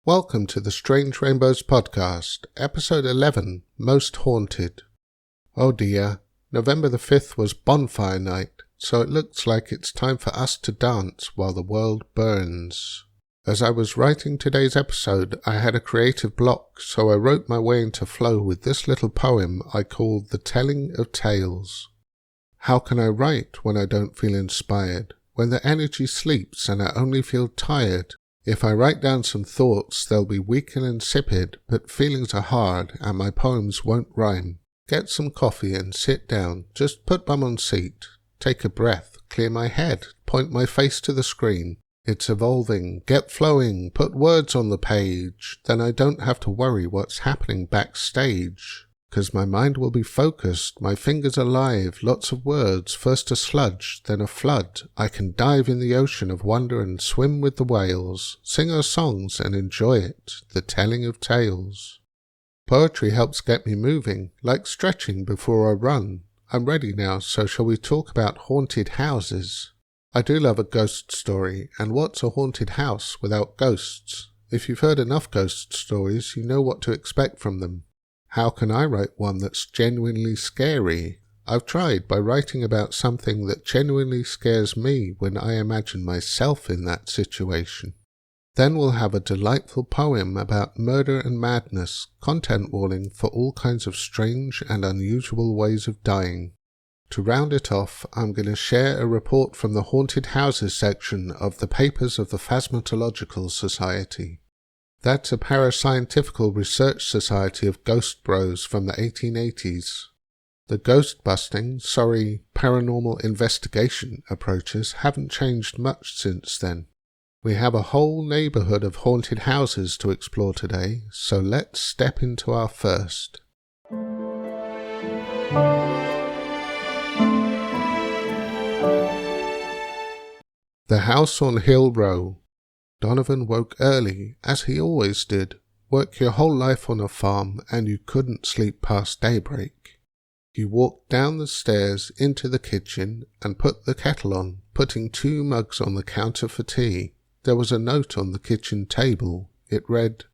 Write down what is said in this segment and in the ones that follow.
Welcome to the Strange Rainbows podcast, episode 11, Most Haunted. Oh dear, November the 5th was bonfire night, so it looks like it's time for us to dance while the world burns. As I was writing today's episode, I had a creative block, so I wrote my way into flow with this little poem I called The Telling of Tales. How can I write when I don't feel inspired, when the energy sleeps and I only feel tired? If I write down some thoughts, they'll be weak and insipid, but feelings are hard and my poems won't rhyme. Get some coffee and sit down, just put bum on seat, take a breath, clear my head, point my face to the screen. It's evolving, get flowing, put words on the page, then I don't have to worry what's happening backstage. 'Cause my mind will be focused, my fingers alive, lots of words, first a sludge, then a flood. I can dive in the ocean of wonder and swim with the whales, sing our songs and enjoy it, the telling of tales. Poetry helps get me moving, like stretching before I run. I'm ready now, so shall we talk about haunted houses? I do love a ghost story, and what's a haunted house without ghosts? If you've heard enough ghost stories, you know what to expect from them. How can I write one that's genuinely scary? I've tried by writing about something that genuinely scares me when I imagine myself in that situation. Then we'll have a delightful poem about murder and madness, content warning for all kinds of strange and unusual ways of dying. To round it off, I'm going to share a report from the Haunted Houses section of the Papers of the Phasmatological Society. That's a parascientifical research society of ghost bros from the 1880s. The ghost-busting, paranormal investigation approaches haven't changed much since then. We have a whole neighbourhood of haunted houses to explore today, so let's step into our first. The House on Hill Row. Donovan woke early, as he always did. Work your whole life on a farm, and you couldn't sleep past daybreak. He walked down the stairs into the kitchen and put the kettle on, putting 2 mugs on the counter for tea. There was a note on the kitchen table. It read,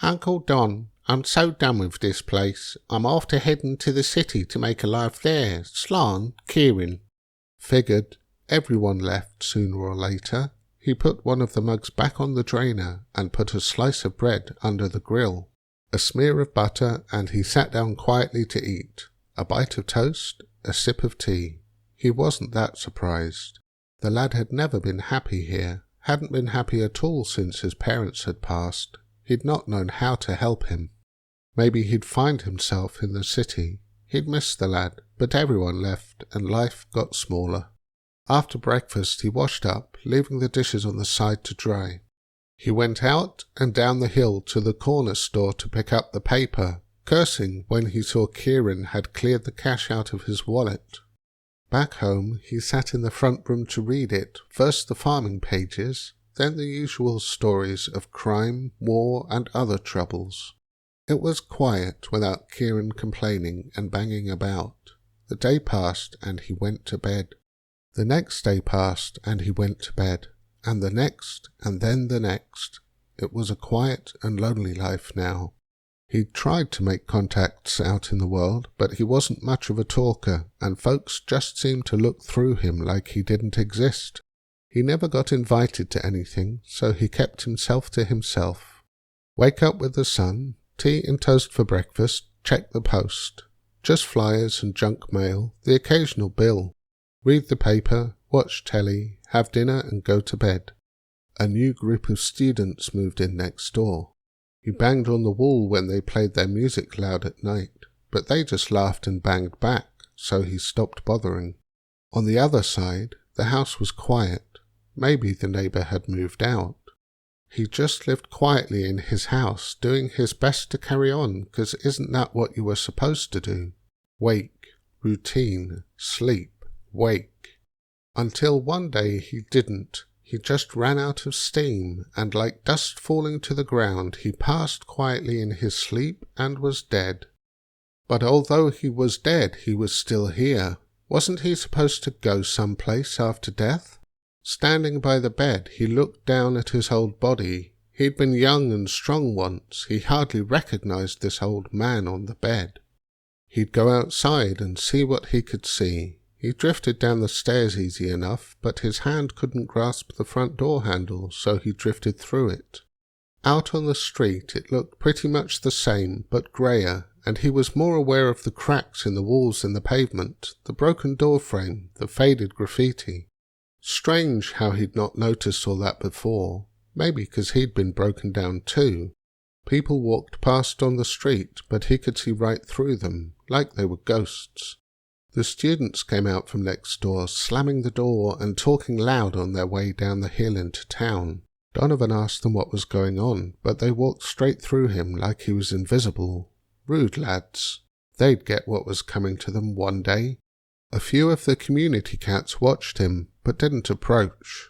"Uncle Don, I'm so done with this place. I'm after heading to the city to make a life there. Slan, Kieran." Figured everyone left sooner or later. He put one of the mugs back on the drainer and put a slice of bread under the grill, a smear of butter, and he sat down quietly to eat. A bite of toast, a sip of tea. He wasn't that surprised. The lad had never been happy here, hadn't been happy at all since his parents had passed. He'd not known how to help him. Maybe he'd find himself in the city. He'd miss the lad, but everyone left and life got smaller. After breakfast he washed up, leaving the dishes on the side to dry. He went out and down the hill to the corner store to pick up the paper, cursing when he saw Kieran had cleared the cash out of his wallet. Back home he sat in the front room to read it, first the farming pages, then the usual stories of crime, war and other troubles. It was quiet without Kieran complaining and banging about. The day passed and he went to bed. The next day passed and he went to bed, and the next, and then the next. It was a quiet and lonely life now. He'd tried to make contacts out in the world, but he wasn't much of a talker, and folks just seemed to look through him like he didn't exist. He never got invited to anything, so he kept himself to himself. Wake up with the sun, tea and toast for breakfast, check the post. Just flyers and junk mail, the occasional bill. Read the paper, watch telly, have dinner and go to bed. A new group of students moved in next door. He banged on the wall when they played their music loud at night, but they just laughed and banged back, so he stopped bothering. On the other side, the house was quiet. Maybe the neighbour had moved out. He just lived quietly in his house, doing his best to carry on, 'cause isn't that what you were supposed to do? Wake, routine, sleep. Wake. Until one day he didn't. He just ran out of steam, and like dust falling to the ground, he passed quietly in his sleep and was dead. But although he was dead, he was still here. Wasn't he supposed to go someplace after death? Standing by the bed, he looked down at his old body. He'd been young and strong once. He hardly recognized this old man on the bed. He'd go outside and see what he could see. He drifted down the stairs easy enough, but his hand couldn't grasp the front door handle, so he drifted through it. Out on the street it looked pretty much the same, but greyer, and he was more aware of the cracks in the walls and the pavement, the broken door frame, the faded graffiti. Strange how he'd not noticed all that before, maybe because he'd been broken down too. People walked past on the street, but he could see right through them, like they were ghosts. The students came out from next door, slamming the door and talking loud on their way down the hill into town. Donovan asked them what was going on, but they walked straight through him like he was invisible. Rude lads. They'd get what was coming to them one day. A few of the community cats watched him, but didn't approach.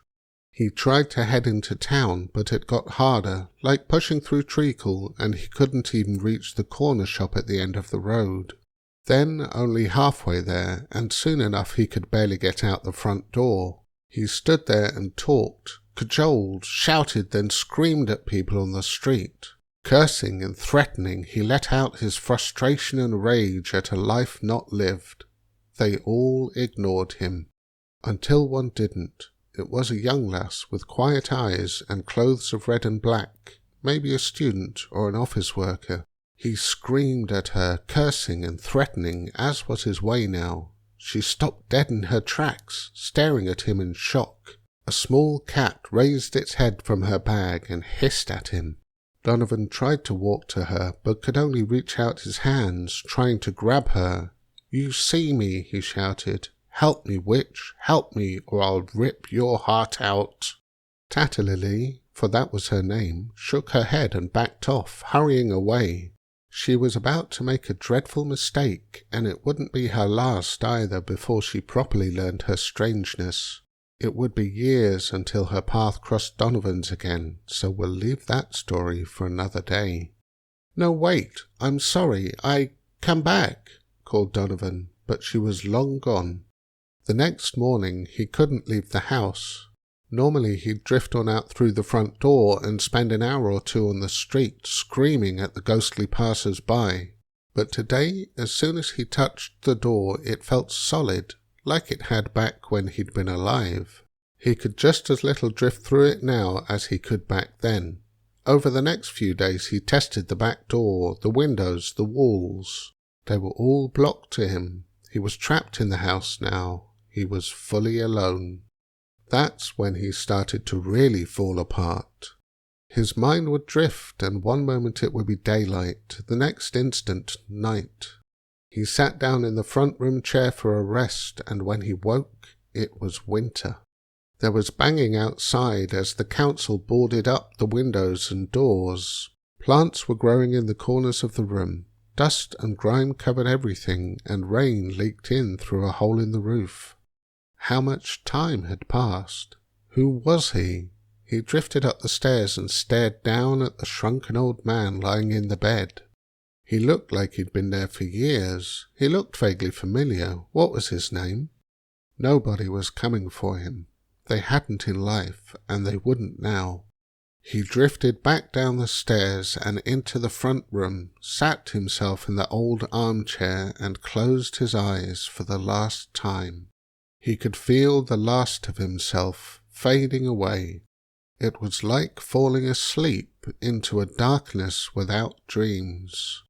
He tried to head into town, but it got harder, like pushing through treacle, and he couldn't even reach the corner shop at the end of the road. Then only halfway there, and soon enough he could barely get out the front door. He stood there and talked, cajoled, shouted, then screamed at people on the street. Cursing and threatening, he let out his frustration and rage at a life not lived. They all ignored him. Until one didn't. It was a young lass with quiet eyes and clothes of red and black, maybe a student or an office worker. He screamed at her, cursing and threatening, as was his way now. She stopped dead in her tracks, staring at him in shock. A small cat raised its head from her bag and hissed at him. Donovan tried to walk to her, but could only reach out his hands, trying to grab her. "You see me," he shouted. "Help me, witch, help me, or I'll rip your heart out." Tatterlily, for that was her name, shook her head and backed off, hurrying away. She was about to make a dreadful mistake, and it wouldn't be her last either before she properly learned her strangeness. It would be years until her path crossed Donovan's again, so we'll leave that story for another day. "No, wait, I'm sorry, come back," called Donovan, but she was long gone. The next morning he couldn't leave the house. Normally he'd drift on out through the front door and spend an hour or two on the street screaming at the ghostly passers-by. But today, as soon as he touched the door, it felt solid, like it had back when he'd been alive. He could just as little drift through it now as he could back then. Over the next few days he tested the back door, the windows, the walls. They were all blocked to him. He was trapped in the house now. He was fully alone. That's when he started to really fall apart. His mind would drift, and one moment it would be daylight, the next instant night. He sat down in the front room chair for a rest, and when he woke, it was winter. There was banging outside as the council boarded up the windows and doors. Plants were growing in the corners of the room. Dust and grime covered everything, and rain leaked in through a hole in the roof. How much time had passed? Who was he? He drifted up the stairs and stared down at the shrunken old man lying in the bed. He looked like he'd been there for years. He looked vaguely familiar. What was his name? Nobody was coming for him. They hadn't in life, and they wouldn't now. He drifted back down the stairs and into the front room, sat himself in the old armchair and closed his eyes for the last time. He could feel the last of himself fading away. It was like falling asleep into a darkness without dreams.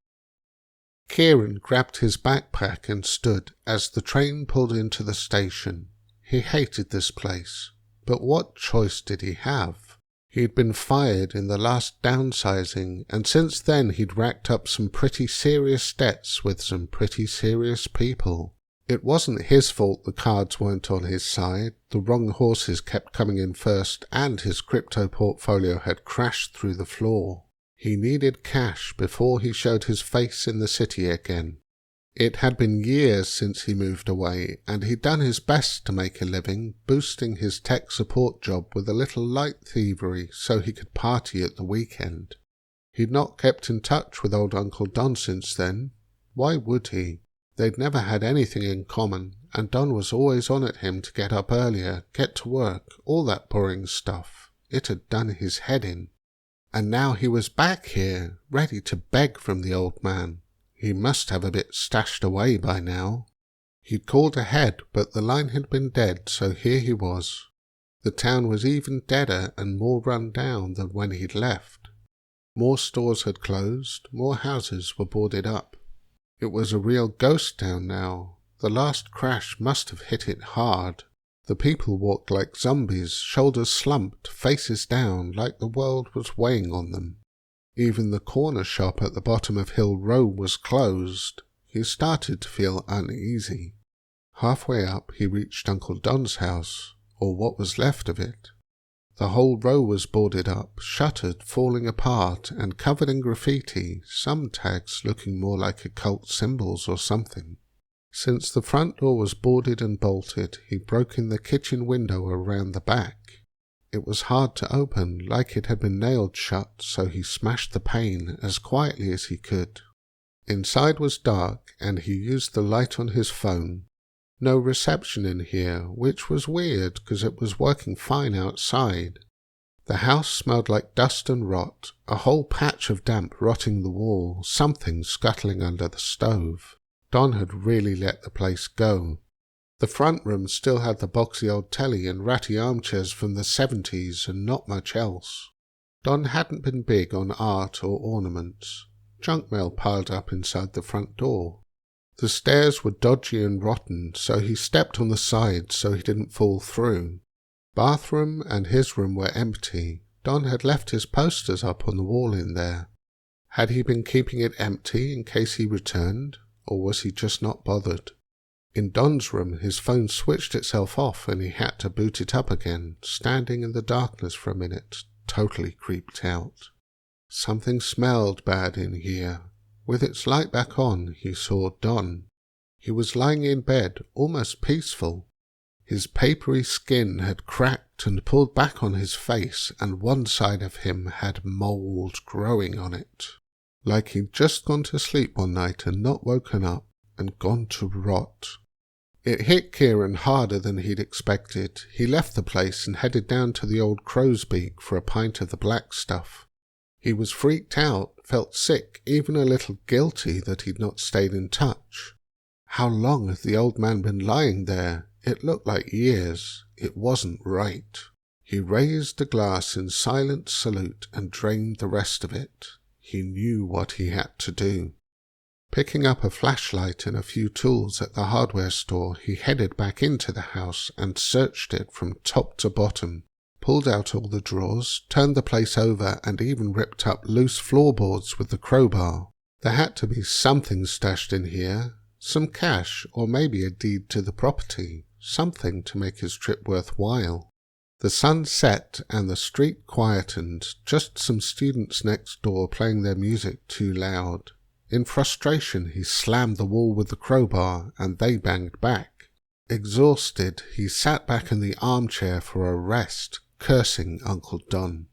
Kieran grabbed his backpack and stood as the train pulled into the station. He hated this place, but what choice did he have? He'd been fired in the last downsizing, and since then he'd racked up some pretty serious debts with some pretty serious people. It wasn't his fault the cards weren't on his side, the wrong horses kept coming in first, and his crypto portfolio had crashed through the floor. He needed cash before he showed his face in the city again. It had been years since he moved away, and he'd done his best to make a living, boosting his tech support job with a little light thievery so he could party at the weekend. He'd not kept in touch with old Uncle Don since then. Why would he? They'd never had anything in common, and Don was always on at him to get up earlier, get to work, all that boring stuff. It had done his head in. And now he was back here, ready to beg from the old man. He must have a bit stashed away by now. He'd called ahead, but the line had been dead, so here he was. The town was even deader and more run down than when he'd left. More stores had closed, more houses were boarded up. It was a real ghost town now. The last crash must have hit it hard. The people walked like zombies, shoulders slumped, faces down, like the world was weighing on them. Even the corner shop at the bottom of Hill Row was closed. He started to feel uneasy. Halfway up he reached Uncle Don's house, or what was left of it. The whole row was boarded up, shuttered, falling apart, and covered in graffiti, some tags looking more like occult symbols or something. Since the front door was boarded and bolted, he broke in the kitchen window around the back. It was hard to open, like it had been nailed shut, so he smashed the pane as quietly as he could. Inside was dark, and he used the light on his phone. No reception in here, which was weird because it was working fine outside. The house smelled like dust and rot, a whole patch of damp rotting the wall, something scuttling under the stove. Don had really let the place go. The front room still had the boxy old telly and ratty armchairs from the 70s and not much else. Don hadn't been big on art or ornaments. Junk mail piled up inside the front door. The stairs were dodgy and rotten, so he stepped on the side so he didn't fall through. Bathroom and his room were empty. Don had left his posters up on the wall in there. Had he been keeping it empty in case he returned, or was he just not bothered? In Don's room his phone switched itself off and he had to boot it up again, standing in the darkness for a minute, totally creeped out. Something smelled bad in here. With its light back on, he saw Don. He was lying in bed, almost peaceful. His papery skin had cracked and pulled back on his face, and one side of him had mould growing on it. Like he'd just gone to sleep one night and not woken up, and gone to rot. It hit Kieran harder than he'd expected. He left the place and headed down to the old Crow's Beak for a pint of the black stuff. He was freaked out, felt sick, even a little guilty that he'd not stayed in touch. How long had the old man been lying there? It looked like years. It wasn't right. He raised a glass in silent salute and drained the rest of it. He knew what he had to do. Picking up a flashlight and a few tools at the hardware store, he headed back into the house and searched it from top to bottom. Pulled out all the drawers, turned the place over, and even ripped up loose floorboards with the crowbar. There had to be something stashed in here, some cash, or maybe a deed to the property, something to make his trip worthwhile. The sun set and the street quietened, just some students next door playing their music too loud. In frustration, he slammed the wall with the crowbar, and they banged back. Exhausted, he sat back in the armchair for a rest, cursing Uncle Don.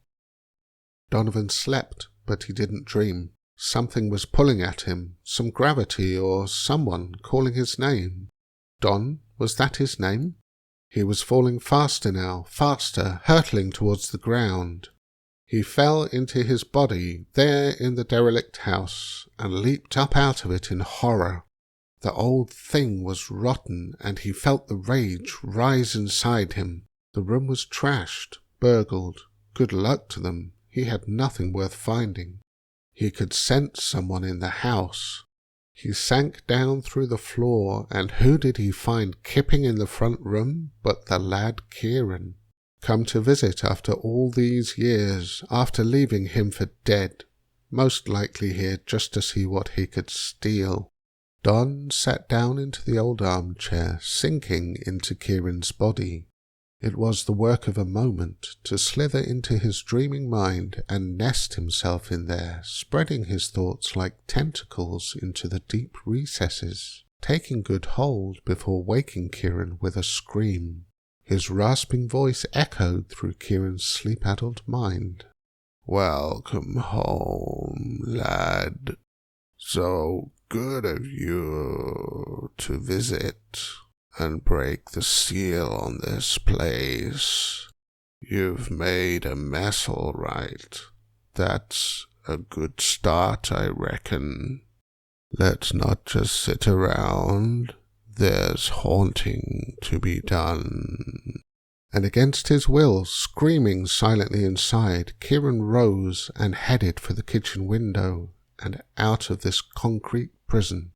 Donovan slept, but he didn't dream. Something was pulling at him, some gravity or someone calling his name. Don, was that his name? He was falling faster now, faster, hurtling towards the ground. He fell into his body, there in the derelict house, and leaped up out of it in horror. The old thing was rotten, and he felt the rage rise inside him. The room was trashed, burgled. Good luck to them. He had nothing worth finding. He could sense someone in the house. He sank down through the floor, and who did he find kipping in the front room but the lad Kieran, come to visit after all these years, after leaving him for dead, most likely here just to see what he could steal. Don sat down into the old armchair, sinking into Kieran's body. It was the work of a moment to slither into his dreaming mind and nest himself in there, spreading his thoughts like tentacles into the deep recesses, taking good hold before waking Kieran with a scream. His rasping voice echoed through Kieran's sleep-addled mind. "Welcome home, lad. So good of you to visit and break the seal on this place. You've made a mess all right, That's a good start, I reckon. Let's not just sit around. There's haunting to be done. And against his will, screaming silently inside, Kieran rose and headed for the kitchen window and out of this concrete prison.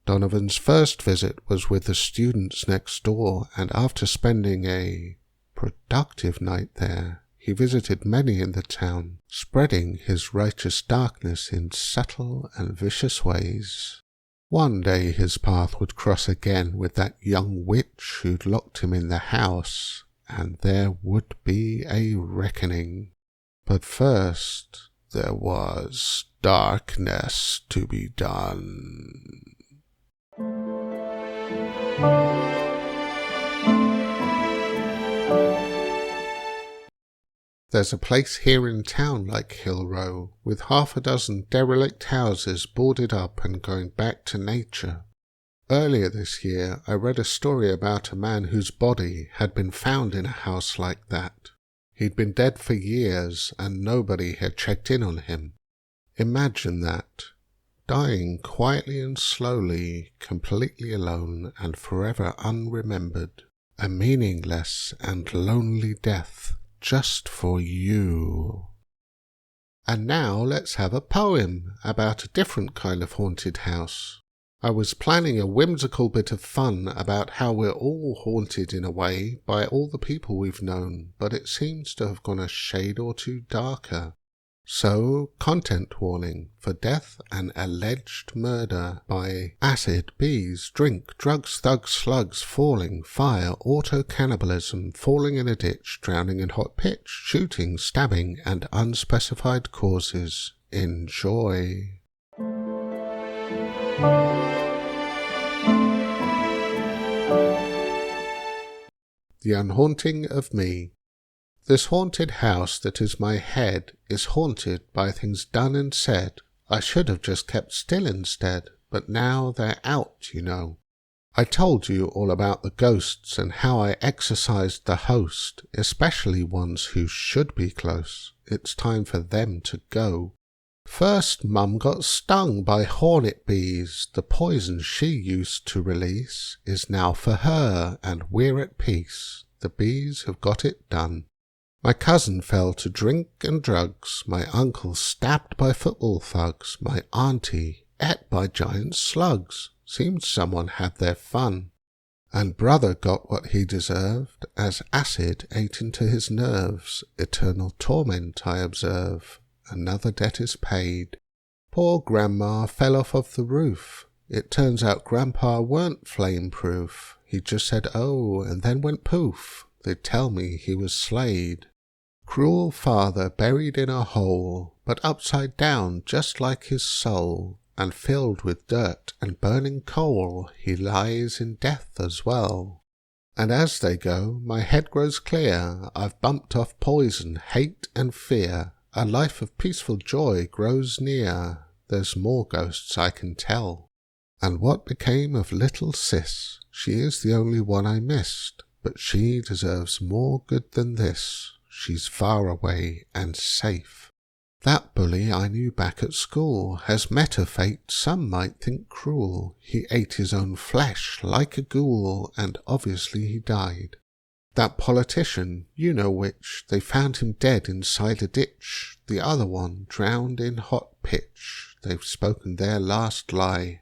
Donovan's first visit was with the students next door, and after spending a productive night there, he visited many in the town, spreading his righteous darkness in subtle and vicious ways. One day his path would cross again with that young witch who'd locked him in the house, and there would be a reckoning. But first, there was darkness to be done. There's a place here in town like Hill Row, with half a dozen derelict houses boarded up and going back to nature. Earlier this year, I read a story about a man whose body had been found in a house like that. He'd been dead for years, and nobody had checked in on him. Imagine that. Dying quietly and slowly, completely alone and forever unremembered. A meaningless and lonely death, just for you. And now let's have a poem about a different kind of haunted house. I was planning a whimsical bit of fun about how we're all haunted in a way by all the people we've known, but it seems to have gone a shade or two darker. So, content warning for death and alleged murder by acid, bees, drink, drugs, thugs, slugs, falling, fire, auto-cannibalism, falling in a ditch, drowning in hot pitch, shooting, stabbing, and unspecified causes. Enjoy. The Unhaunting of Me. This haunted house that is my head is haunted by things done and said. I should have just kept still instead, but now they're out, you know. I told you all about the ghosts and how I exorcised the host, especially ones who should be close. It's time for them to go. First, Mum got stung by hornet bees. The poison she used to release is now for her, and we're at peace. The bees have got it done. My cousin fell to drink and drugs, my uncle stabbed by football thugs, my auntie ate by giant slugs. Seemed someone had their fun. And brother got what he deserved, as acid ate into his nerves. Eternal torment, I observe. Another debt is paid. Poor grandma fell off of the roof. It turns out grandpa weren't flame-proof. He just said oh, and then went poof. They tell me he was slayed. Cruel father buried in a hole, but upside down just like his soul, and filled with dirt and burning coal, he lies in death as well. And as they go, my head grows clear. I've bumped off poison, hate and fear. A life of peaceful joy grows near. There's more ghosts I can tell. And what became of little Sis? She is the only one I missed, but she deserves more good than this. She's far away and safe. That bully I knew back at school has met a fate some might think cruel. He ate his own flesh like a ghoul, and obviously he died. That politician, you know which, they found him dead inside a ditch. The other one drowned in hot pitch. They've spoken their last lie.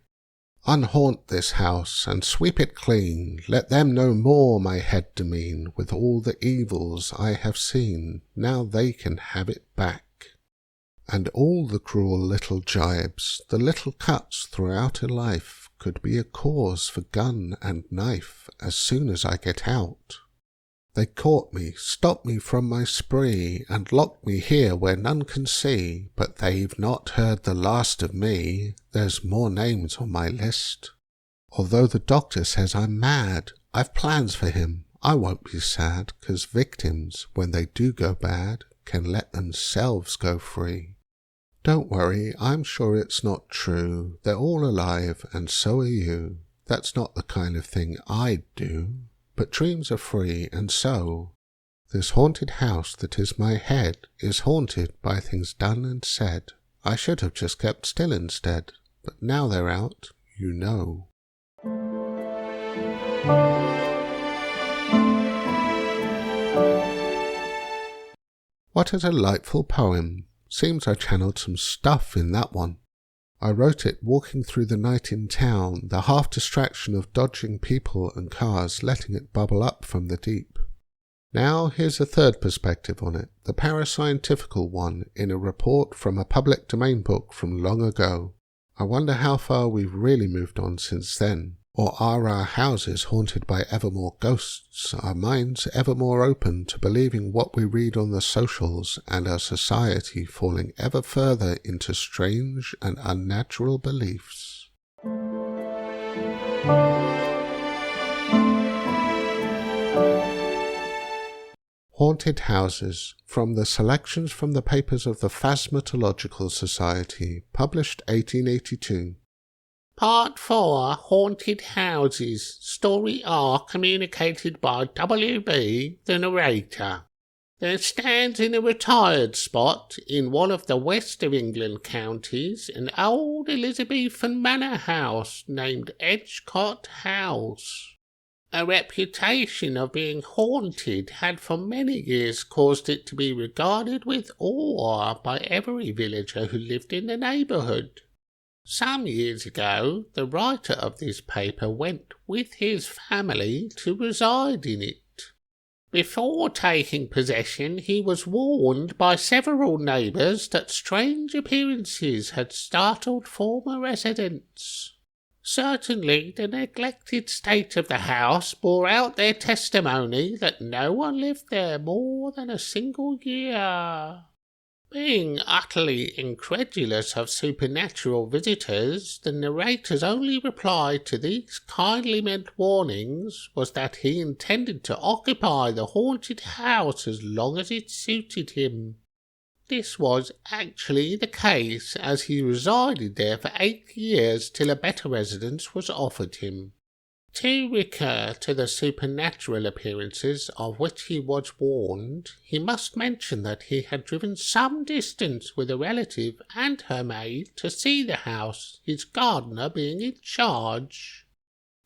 Unhaunt this house and sweep it clean. Let them no more my head demean with all the evils I have seen. Now they can have it back. And all the cruel little jibes, the little cuts throughout a life, could be a cause for gun and knife as soon as I get out. They caught me, stopped me from my spree, and locked me here where none can see, but they've not heard the last of me. There's more names on my list. Although the doctor says I'm mad, I've plans for him. I won't be sad, 'cause victims, when they do go bad, can let themselves go free. Don't worry, I'm sure it's not true. They're all alive, and so are you. That's not the kind of thing I'd do. But dreams are free, and so This haunted house that is my head is haunted by things done and said. I should have just kept still instead, but now they're out, you know. What a delightful poem. Seems I channeled some stuff in that one. I wrote it walking through the night in town, the half-distraction of dodging people and cars, letting it bubble up from the deep. Now here's a third perspective on it, the parascientifical one, in a report from a public domain book from long ago. I wonder how far we've really moved on since then. Or are our houses haunted by ever more ghosts, our minds ever more open to believing what we read on the socials, and our society falling ever further into strange and unnatural beliefs? Haunted Houses, from the selections from the papers of the Phasmatological Society, published 1882. Part 4, Haunted Houses, Story R, communicated by W.B., the narrator. There stands in a retired spot in one of the West of England counties an old Elizabethan manor house named Edgecott House. A reputation of being haunted had for many years caused it to be regarded with awe by every villager who lived in the neighbourhood. Some years ago, the writer of this paper went with his family to reside in it. Before taking possession, he was warned by several neighbours that strange appearances had startled former residents. Certainly, the neglected state of the house bore out their testimony that no one lived there more than a single year. Being utterly incredulous of supernatural visitors, the narrator's only reply to these kindly meant warnings was that he intended to occupy the haunted house as long as it suited him. This was actually the case, as he resided there for 8 years till a better residence was offered him. To recur to the supernatural appearances of which he was warned, he must mention that he had driven some distance with a relative and her maid to see the house, his gardener being in charge.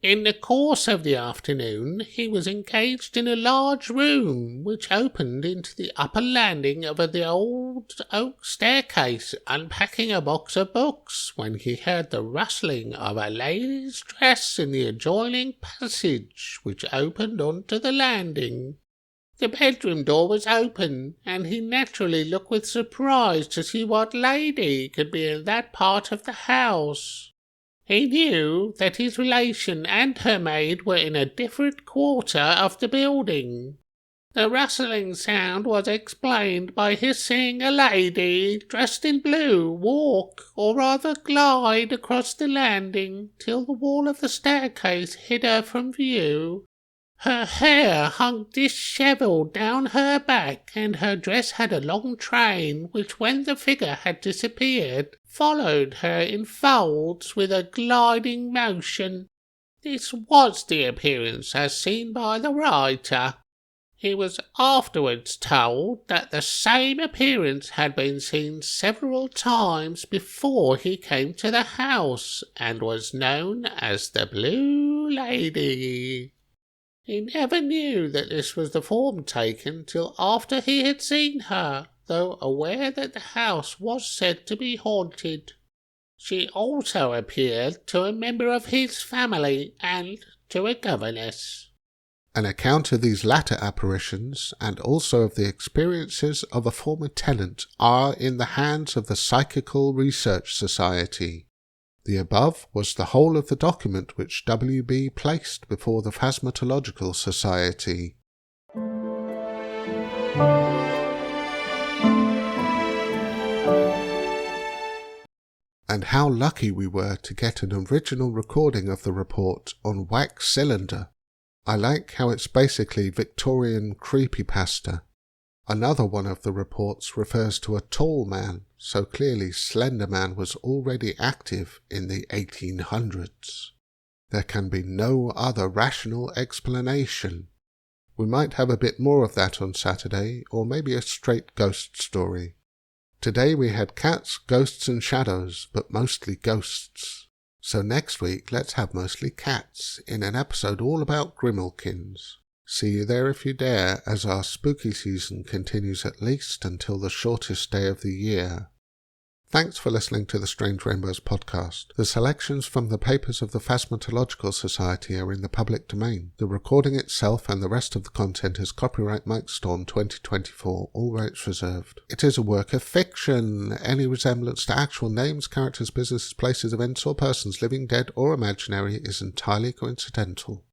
In the course of the afternoon, he was engaged in a large room which opened into the upper landing of the old oak staircase, unpacking a box of books, when he heard the rustling of a lady's dress in the adjoining passage, which opened onto the landing. The bedroom door was open, and he naturally looked with surprise to see what lady could be in that part of the house. He knew that his relation and her maid were in a different quarter of the building. The rustling sound was explained by his seeing a lady dressed in blue walk, or rather glide, across the landing till the wall of the staircase hid her from view. Her hair hung dishevelled down her back, and her dress had a long train, which, when the figure had disappeared, followed her in folds with a gliding motion. This was the appearance as seen by the writer. He was afterwards told that the same appearance had been seen several times before he came to the house, and was known as the Blue Lady. He never knew that this was the form taken till after he had seen her, though aware that the house was said to be haunted. She also appeared to a member of his family and to a governess. An account of these latter apparitions, and also of the experiences of a former tenant, are in the hands of the Psychical Research Society. The above was the whole of the document which W.B. placed before the Phasmatological Society. And how lucky we were to get an original recording of the report on wax cylinder. I like how it's basically Victorian creepypasta. Another one of the reports refers to a tall man, so clearly Slender Man was already active in the 1800s. There can be no other rational explanation. We might have a bit more of that on Saturday, or maybe a straight ghost story. Today we had cats, ghosts and shadows, but mostly ghosts. So next week let's have mostly cats, in an episode all about Grimalkins. See you there if you dare, as our spooky season continues at least until the shortest day of the year. Thanks for listening to the Strange Rainbows podcast. The selections from the papers of the Phasmatological Society are in the public domain. The recording itself and the rest of the content is copyright Mike Storm 2024, all rights reserved. It is a work of fiction. Any resemblance to actual names, characters, businesses, places, events, or persons, living, dead, or imaginary, is entirely coincidental.